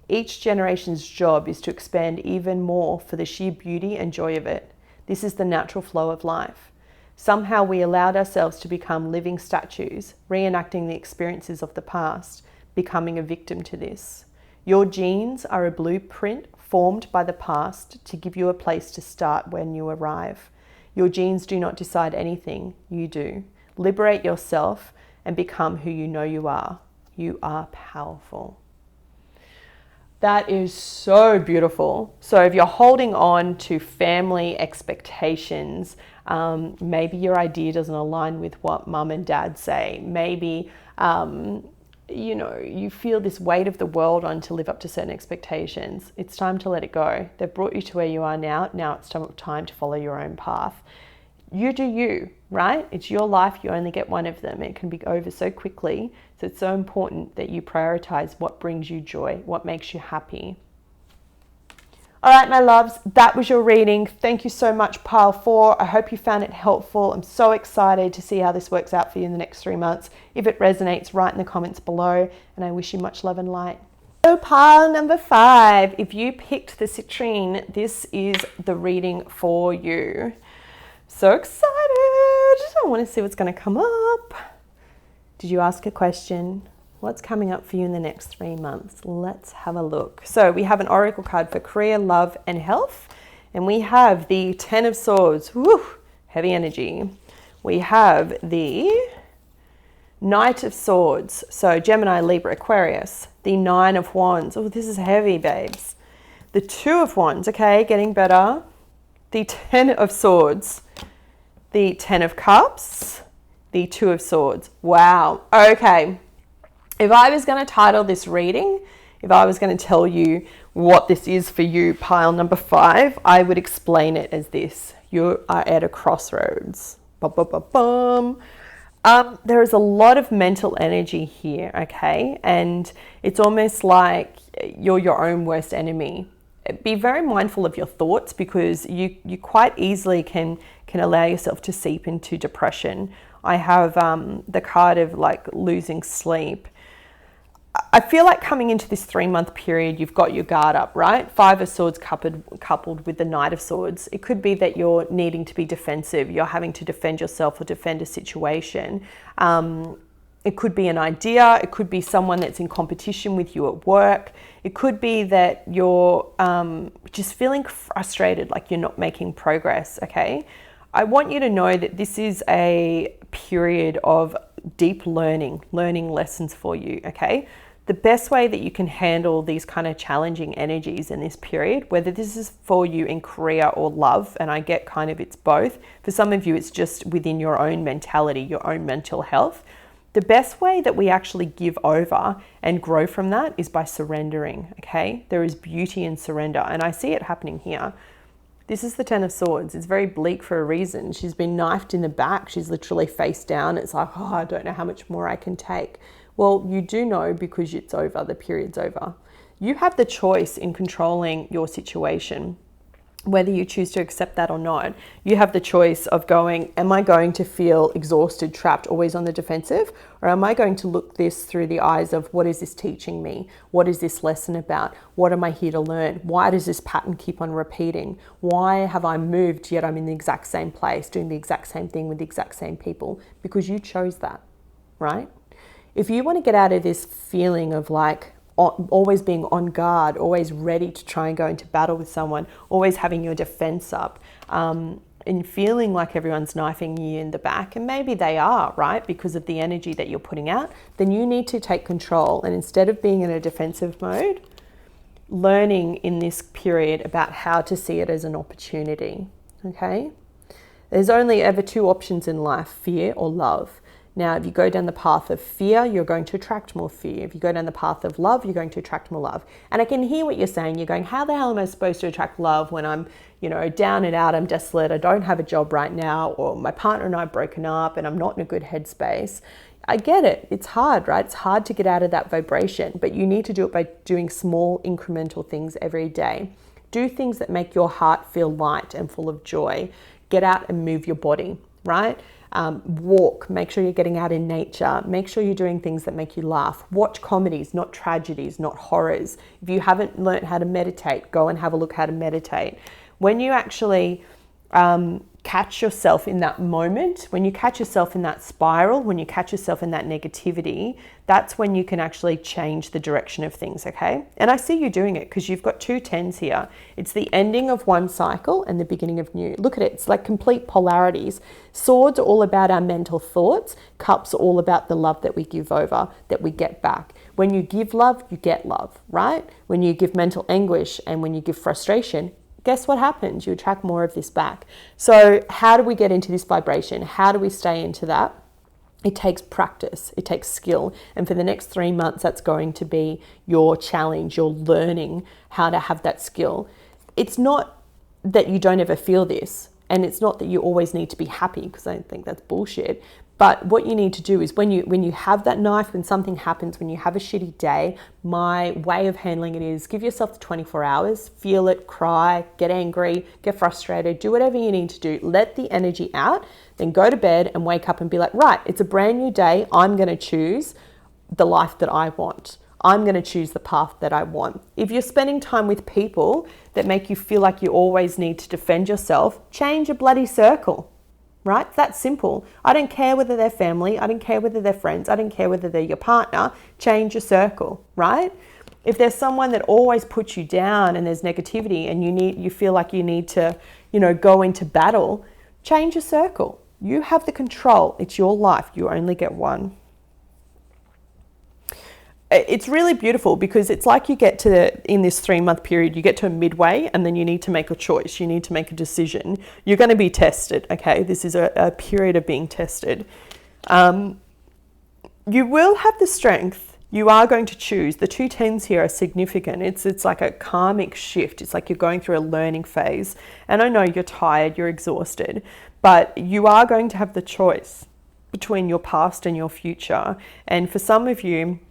Each generation's job is to expand even more for the sheer beauty and joy of it. This is the natural flow of life. Somehow we allowed ourselves to become living statues, reenacting the experiences of the past, becoming a victim to this. Your genes are a blueprint formed by the past to give you a place to start when you arrive. Your genes do not decide anything, you do. Liberate yourself and become who you know you are. You are powerful. That is so beautiful. So if you're holding on to family expectations, maybe your idea doesn't align with what mum and dad say. Maybe you feel this weight of the world on to live up to certain expectations. It's time to let it go. They've brought you to where you are now. Now it's time to follow your own path. you do you, right? It's your life. You only get one of them. It can be over so quickly. So it's so important that you prioritize what brings you joy, what makes you happy. All right, my loves, that was your reading. Thank you so much, pile 4. I hope you found it helpful. I'm so excited to see how this works out for you in the next 3 months. If it resonates, write in the comments below, and I wish you much love and light. So pile number 5, if you picked the citrine, this is the reading for you. So excited. I want to see what's going to come up. Did you ask a question? What's coming up for you in the next 3 months? Let's have a look. So we have an oracle card for career, love, and health. And we have the 10 of Swords. Woo, heavy energy. We have the Knight of Swords. So Gemini, Libra, Aquarius. The 9 of Wands. Oh, this is heavy, babes. The 2 of Wands. Okay, getting better. The 10 of Swords. The 10 of Cups. The 2 of Swords. Wow. Okay. If I was going to title this reading, if I was going to tell you what this is for you, pile number 5, I would explain it as this. You are at a crossroads. Bum, bum, bum, bum. There is a lot of mental energy here, okay? And it's almost like you're your own worst enemy. Be very mindful of your thoughts, because you quite easily can allow yourself to seep into depression. I have the card of like losing sleep. I feel like coming into this 3-month period, you've got your guard up, right? 5 of Swords coupled with the Knight of Swords. It could be that you're needing to be defensive. You're having to defend yourself or defend a situation. It could be an idea. It could be someone that's in competition with you at work. It could be that you're just feeling frustrated, like you're not making progress, okay? I want you to know that this is a period of deep learning lessons for you, okay? The best way that you can handle these kind of challenging energies in this period, whether this is for you in career or love, and I get kind of it's both. For some of you, it's just within your own mentality, your own mental health. The best way that we actually give over and grow from that is by surrendering, okay? There is beauty in surrender, and I see it happening here. This is the 10 of Swords. It's very bleak for a reason. She's been knifed in the back. She's literally face down. It's like, oh, I don't know how much more I can take. Well, you do know, because it's over. The period's over. You have the choice in controlling your situation, whether you choose to accept that or not. You have the choice of going, am I going to feel exhausted, trapped, always on the defensive? Or am I going to look this through the eyes of, what is this teaching me? What is this lesson about? What am I here to learn? Why does this pattern keep on repeating? Why have I moved yet I'm in the exact same place, doing the exact same thing with the exact same people? Because you chose that, right? If you want to get out of this feeling of like, always being on guard, always ready to try and go into battle with someone, always having your defense up, and feeling like everyone's knifing you in the back, and maybe they are, right, because of the energy that you're putting out, then you need to take control. And instead of being in a defensive mode, learning in this period about how to see it as an opportunity, okay? There's only ever 2 options in life, fear or love. Now, if you go down the path of fear, you're going to attract more fear. If you go down the path of love, you're going to attract more love. And I can hear what you're saying. You're going, how the hell am I supposed to attract love when I'm, down and out, I'm desolate, I don't have a job right now, or my partner and I have broken up and I'm not in a good headspace. I get it. It's hard, right? It's hard to get out of that vibration, but you need to do it by doing small incremental things every day. Do things that make your heart feel light and full of joy. Get out and move your body, right? Walk, make sure you're getting out in nature, make sure you're doing things that make you laugh. Watch comedies, not tragedies, not horrors. If you haven't learned how to meditate, go and have a look how to meditate. When you actually catch yourself in that moment, when you catch yourself in that spiral, when you catch yourself in that negativity, that's when you can actually change the direction of things, okay? And I see you doing it because you've got 2 10s here. It's the ending of one cycle and the beginning of new. Look at it. It's like complete polarities. Swords are all about our mental thoughts. Cups are all about the love that we give over, that we get back. When you give love, you get love, right? When you give mental anguish and when you give frustration, guess what happens? You attract more of this back. So how do we get into this vibration? How do we stay into that? It takes practice. It takes skill. And for the next 3 months, that's going to be your challenge. You're learning how to have that skill. It's not that you don't ever feel this. And it's not that you always need to be happy, because I think that's bullshit. But what you need to do is when you have that knife, when something happens, when you have a shitty day, my way of handling it is give yourself 24 hours, feel it, cry, get angry, get frustrated, do whatever you need to do, let the energy out, then go to bed and wake up and be like, right, it's a brand new day. I'm going to choose the life that I want. I'm going to choose the path that I want. If you're spending time with people that make you feel like you always need to defend yourself, change your bloody circle. Right? It's that simple. I don't care whether they're family. I don't care whether they're friends. I don't care whether they're your partner. Change your circle, right? If there's someone that always puts you down and there's negativity and you feel like you need to, go into battle, change your circle. You have the control. It's your life. You only get one. It's really beautiful because it's like you get to, in this 3-month period, you get to a midway and then you need to make a choice. You need to make a decision. You're going to be tested, okay? This is a period of being tested. You will have the strength. You are going to choose. The 2 10s here are significant. It's like a karmic shift. It's like you're going through a learning phase. And I know you're tired, you're exhausted, but you are going to have the choice between your past and your future. And for some of you,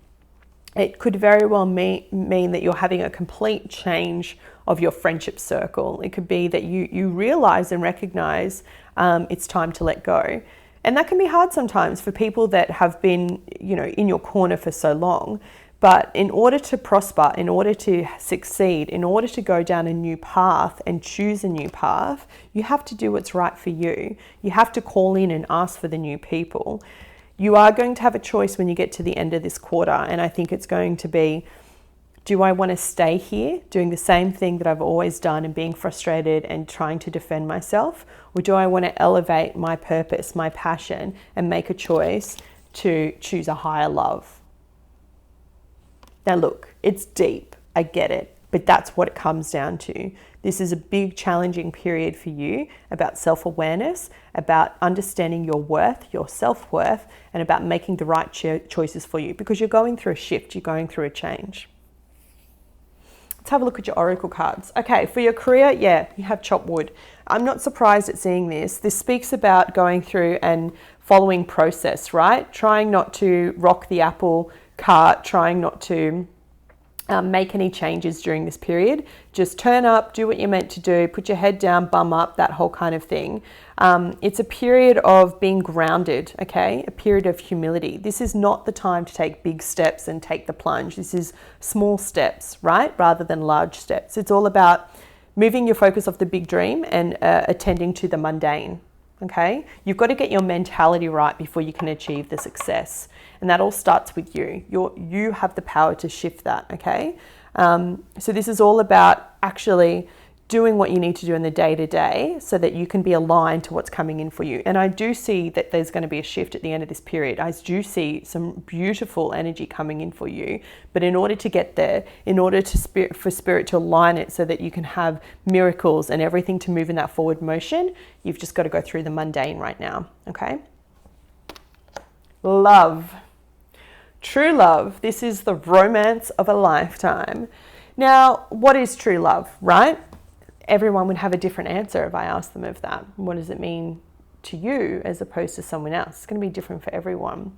it could very well mean that you're having a complete change of your friendship circle. It could be that you realize and recognize it's time to let go. And that can be hard sometimes for people that have been, in your corner for so long. But in order to prosper, in order to succeed, in order to go down a new path and choose a new path, you have to do what's right for you. You have to call in and ask for the new people. You are going to have a choice when you get to the end of this quarter, and I think it's going to be, do I want to stay here doing the same thing that I've always done and being frustrated and trying to defend myself, or do I want to elevate my purpose, my passion, and make a choice to choose a higher love? Now look, it's deep, I get it, but that's what it comes down to. This is a big, challenging period for you about self-awareness, about understanding your worth, your self-worth, and about making the right choices for you because you're going through a shift, you're going through a change. Let's have a look at your oracle cards. Okay, for your career, you have chop wood. I'm not surprised at seeing this. This speaks about going through and following process, right? Trying not to rock the apple cart, trying not to make any changes during this period. Just turn up, do what you're meant to do, put your head down, bum up, that whole kind of thing. It's a period of being grounded, okay? A period of humility. This is not the time to take big steps and take the plunge. This is small steps, right? Rather than large steps. It's all about moving your focus off the big dream and attending to the mundane, okay? You've got to get your mentality right before you can achieve the success. And that all starts with you. You have the power to shift that, okay? So this is all about actually doing what you need to do in the day-to-day so that you can be aligned to what's coming in for you. And I do see that there's going to be a shift at the end of this period. I do see some beautiful energy coming in for you. But in order to get there, in order for spirit to align it so that you can have miracles and everything to move in that forward motion, you've just got to go through the mundane right now, okay? Love. True love. This is the romance of a lifetime. Now, what is true love, right? Everyone would have a different answer if I asked them of that. What does it mean to you as opposed to someone else? It's going to be different for everyone.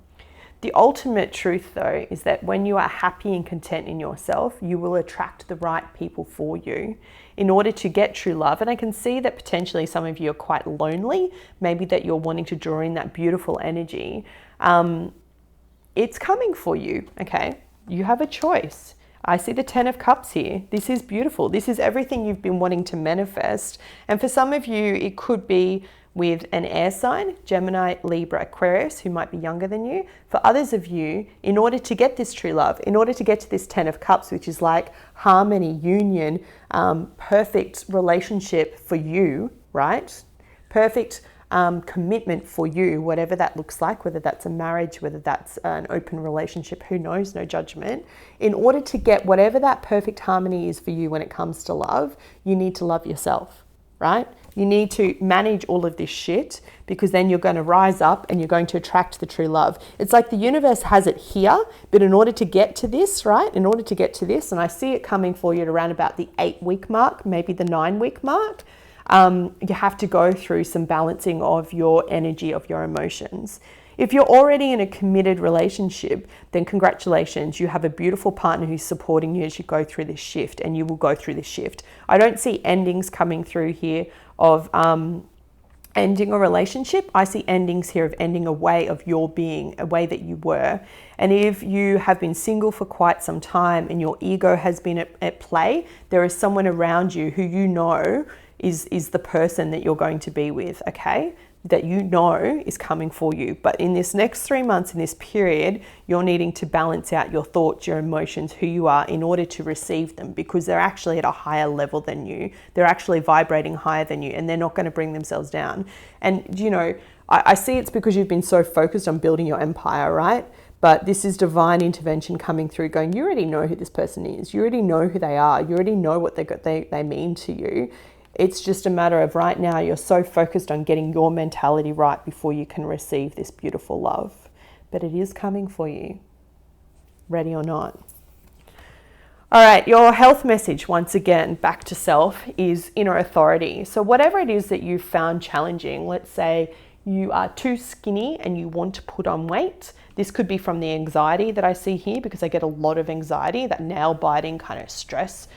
The ultimate truth, though, is that when you are happy and content in yourself, you will attract the right people for you in order to get true love. And I can see that potentially some of you are quite lonely, maybe that you're wanting to draw in that beautiful energy. It's coming for you, okay? You have a choice. I see the 10 of Cups here. This is beautiful. This is everything you've been wanting to manifest. And for some of you, it could be with an air sign, Gemini, Libra, Aquarius, who might be younger than you. For others of you, in order to get this true love, in order to get to this 10 of Cups, which is like harmony, union, perfect relationship for you, right? Perfect commitment for you, whatever that looks like, whether that's a marriage, whether that's an open relationship, who knows, no judgment. In order to get whatever that perfect harmony is for you when it comes to love, you need to love yourself, right? You need to manage all of this shit because then you're going to rise up and you're going to attract the true love. It's like the universe has it here, but in order to get to this, right? In order to get to this, and I see it coming for you at around about the 8-week mark, maybe the 9-week mark, you have to go through some balancing of your energy, of your emotions. If you're already in a committed relationship, then congratulations, you have a beautiful partner who's supporting you as you go through this shift, and you will go through this shift. I don't see endings coming through here of ending a relationship. I see endings here of ending a way of your being, a way that you were. And if you have been single for quite some time and your ego has been at play, there is someone around you who you know is the person that you're going to be with, okay? That you know is coming for you. But in this next 3 months, in this period, you're needing to balance out your thoughts, your emotions, who you are, in order to receive them, because they're actually at a higher level than you. They're actually vibrating higher than you, and they're not going to bring themselves down. And, you know, I see it's because you've been so focused on building your empire, right? But this is divine intervention coming through, going, you already know who this person is. You already know who they are. You already know what they mean to you. It's just a matter of right now, you're so focused on getting your mentality right before you can receive this beautiful love. But it is coming for you, ready or not. All right, your health message, once again, back to self, is inner authority. So whatever it is that you've found challenging, let's say you are too skinny and you want to put on weight. This could be from the anxiety that I see here, because I get a lot of anxiety, that nail biting kind of stress.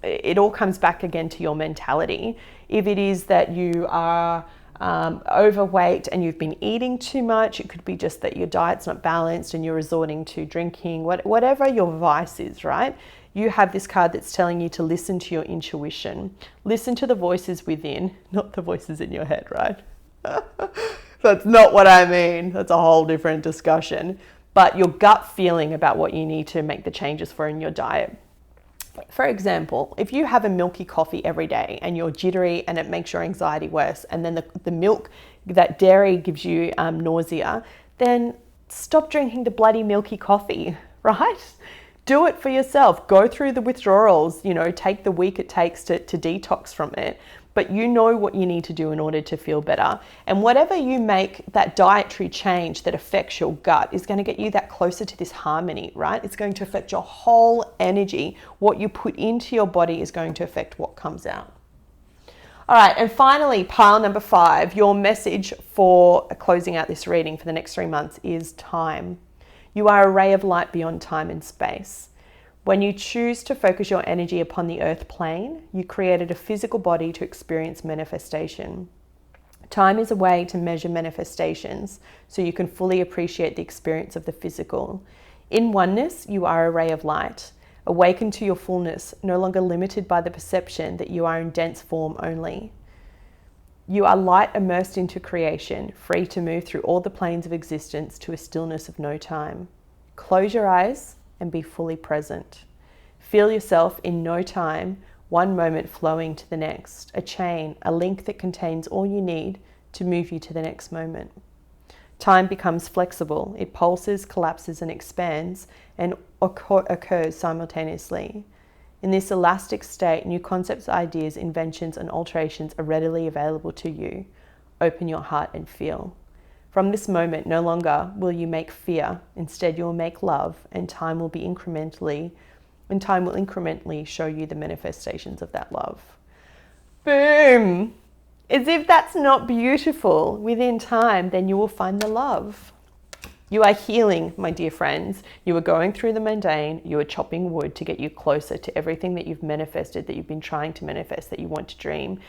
It all comes back again to your mentality. If it is that you are overweight and you've been eating too much, it could be just that your diet's not balanced and you're resorting to drinking, whatever your vice is, right? You have this card that's telling you to listen to your intuition. Listen to the voices within, not the voices in your head, right? That's not what I mean. That's a whole different discussion. But your gut feeling about what you need to make the changes for in your diet. For example, if you have a milky coffee every day and you're jittery and it makes your anxiety worse, and then the milk, that dairy gives you nausea, then stop drinking the bloody milky coffee, right? Do it for yourself. Go through the withdrawals, take the week it takes to detox from it. But you know what you need to do in order to feel better. And whatever you make, that dietary change that affects your gut is going to get you that closer to this harmony, right? It's going to affect your whole energy. What you put into your body is going to affect what comes out. All right, and finally, pile number 5, your message for closing out this reading for the next 3 months is time. You are a ray of light beyond time and space. When you choose to focus your energy upon the earth plane, you created a physical body to experience manifestation. Time is a way to measure manifestations so you can fully appreciate the experience of the physical. In oneness, you are a ray of light, awakened to your fullness, no longer limited by the perception that you are in dense form only. You are light immersed into creation, free to move through all the planes of existence to a stillness of no time. Close your eyes and be fully present. Feel yourself in no time, one moment flowing to the next, a chain, a link that contains all you need to move you to the next moment. Time becomes flexible. It pulses, collapses, and expands, and occurs simultaneously. In this elastic state, new concepts, ideas, inventions, and alterations are readily available to you. Open your heart and feel. From this moment, no longer will you make fear. Instead, you will make love, and time will incrementally show you the manifestations of that love. Boom! As if that's not beautiful, within time, then you will find the love. You are healing, my dear friends. You are going through the mundane. You are chopping wood to get you closer to everything that you've manifested, that you've been trying to manifest, that you want to dream.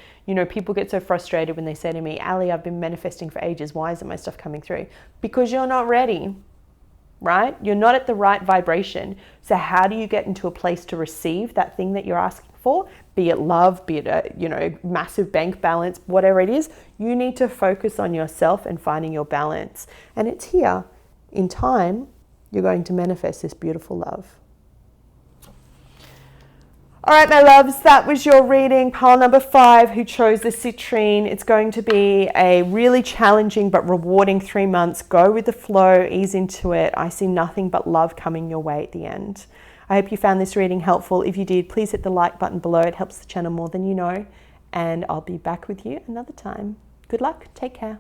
People get so frustrated when they say to me, Ali, I've been manifesting for ages. Why isn't my stuff coming through? Because you're not ready, right? You're not at the right vibration. So how do you get into a place to receive that thing that you're asking for? Be it love, be it a massive bank balance, whatever it is. You need to focus on yourself and finding your balance. And it's here. In time, you're going to manifest this beautiful love. All right, my loves, that was your reading. Pile number 5, who chose the citrine. It's going to be a really challenging but rewarding 3 months. Go with the flow, ease into it. I see nothing but love coming your way at the end. I hope you found this reading helpful. If you did, please hit the like button below. It helps the channel more than you know. And I'll be back with you another time. Good luck. Take care.